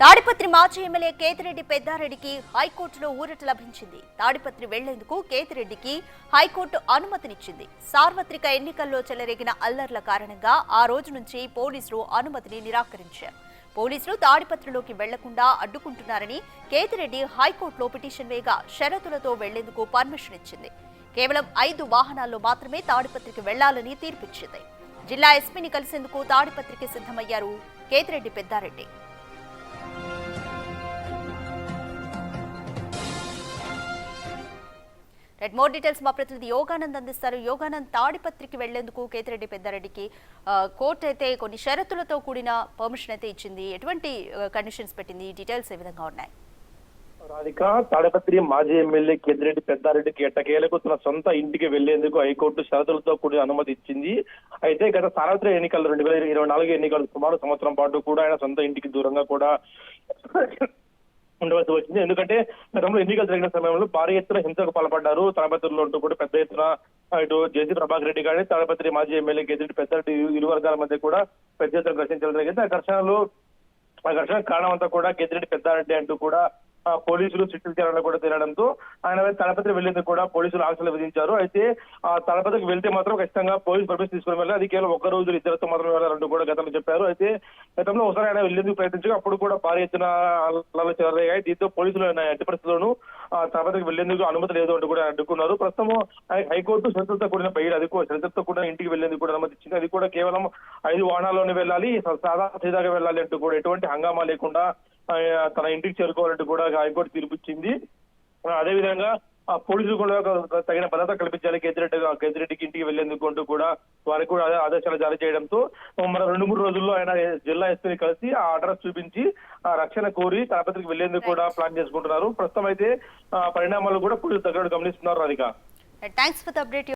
తాడిపత్రి మాజీ ఎమ్మెల్యే కేతిరెడ్డి పెద్దారెడ్డికి హైకోర్టులో ఊరట లభించింది. తాడిపత్రి వెళ్లేందుకు కేతిరెడ్డికి హైకోర్టు అనుమతినిచ్చింది. సార్వత్రిక ఎన్నికల్లో చెలరేగిన అల్లర్ల కారణంగా ఆ రోజు నుంచి పోలీసులు అనుమతిని నిరాకరించారు. పోలీసులు తాడిపత్రిలోకి వెళ్లకుండా అడ్డుకుంటున్నారని కేతిరెడ్డి హైకోర్టులో పిటిషన్ వేయగా షరతులతో వెళ్లేందుకు పర్మిషన్ ఇచ్చింది. కేవలం 5 వాహనాల్లో మాత్రమే తాడిపత్రికి వెళ్లాలని తీర్పిచ్చింది. జిల్లా ఎస్పీని కలిసేందుకు తాడిపత్రికి సిద్ధమయ్యారు కేతిరెడ్డి పెద్దారెడ్డి. మోర్ డీటెయిల్స్ మా ప్రతినిధి యోగానంద్ అందిస్తారు. యోగానంద్, తాడిపత్రికి వెళ్లేందుకు కేతిరెడ్డి పెద్దారెడ్డికి కోర్టు అయితే కొన్ని షరతులతో కూడిన పర్మిషన్ అయితే ఇచ్చింది. ఎటువంటి కండిషన్స్ పెట్టింది? డీటెయిల్స్ ఏ విధంగా ఉన్నాయి? రాధిక, తాడిపత్రి మాజీ ఎమ్మెల్యే కేతిరెడ్డి పెద్దారెడ్డికి ఎట్టకేలకు తన సొంత ఇంటికి వెళ్లేందుకు హైకోర్టు షరతులతో కూడిన అనుమతి ఇచ్చింది. అయితే గత సార్వత్రిక ఎన్నికలు 2024 ఎన్నికలు సుమారు సంవత్సరం పాటు కూడా ఆయన సొంత ఇంటికి దూరంగా కూడా ఉండవలసి వచ్చింది. ఎందుకంటే గతంలో ఎన్నికలు జరిగిన సమయంలో భారీ ఎత్తున హింసకు పాల్పడ్డారు. తాడిపత్రిలో ఉంటూ కూడా పెద్ద ఎత్తున ఇటు జేసీ ప్రభాకర్ రెడ్డి గారి తాడిపత్రి మాజీ ఎమ్మెల్యే కేతిరెడ్డి పెద్దారెడ్డి ఇరు వర్గాల మధ్య కూడా పెద్ద ఎత్తున ఘర్షించడం జరిగింది. ఆ ఘర్షణ కారణం అంతా కూడా కేతిరెడ్డి పెద్దారెడ్డి అంటూ కూడా పోలీసులు చిట్టులు చేయాలని కూడా తేలడంతో ఆయన తాడిపత్రి వెళ్లేందుకు కూడా పోలీసులు ఆంక్షలు విధించారు. అయితే ఆ తాడిపత్రికి వెళ్తే మాత్రం ఖచ్చితంగా పోలీసు పర్మిషన్ తీసుకుని వెళ్ళాలి. అది కేవలం 1 రోజు 2 మాత్రమే వెళ్ళాలంటూ కూడా గతంలో చెప్పారు. అయితే గతంలో ఒకసారి ఆయన వెళ్లేందుకు ప్రయత్నించగా అప్పుడు కూడా భారీ ఎత్తున అల్లర్లు చెలరేగాయి. దీంతో పోలీసులు ఎట్టి పరిస్థితుల్లోనూ తాడిపత్రికి వెళ్లేందుకు అనుమతి లేదు అంటూ కూడా అడ్డుకున్నారు. ప్రస్తుతం హైకోర్టు షరతులతో కూడిన షరతులతో కూడిన ఇంటికి వెళ్లేందుకు కూడా అనుమతి ఇచ్చింది. అది కూడా కేవలం 5 వాహనాల్లోనే వెళ్ళాలి, సీదాగా వెళ్ళాలి అంటూ కూడా ఎటువంటి హంగామా లేకుండా తన ఇంటికి చేరుకోవాలంటూ కూడా హైకోర్టు తీర్పిచ్చింది. అదేవిధంగా పోలీసులు కూడా తగిన భద్రత కల్పించాలి కేతిరెడ్డికి ఇంటికి వెళ్లేందుకు అంటూ కూడా వారికి కూడా ఆదేశాలు జారీ చేయడంతో మన 2-3 రోజుల్లో ఆయన జిల్లా ఎస్పీని కలిసి ఆ అడ్రస్ చూపించి రక్షణ కోరి తాడిపత్రికి వెళ్లేందుకు కూడా ప్లాన్ చేసుకుంటున్నారు. ప్రస్తుతం అయితే పరిణామాలు కూడా పోలీసులు దగ్గర గమనిస్తున్నారు. Radhika, thanks for the update.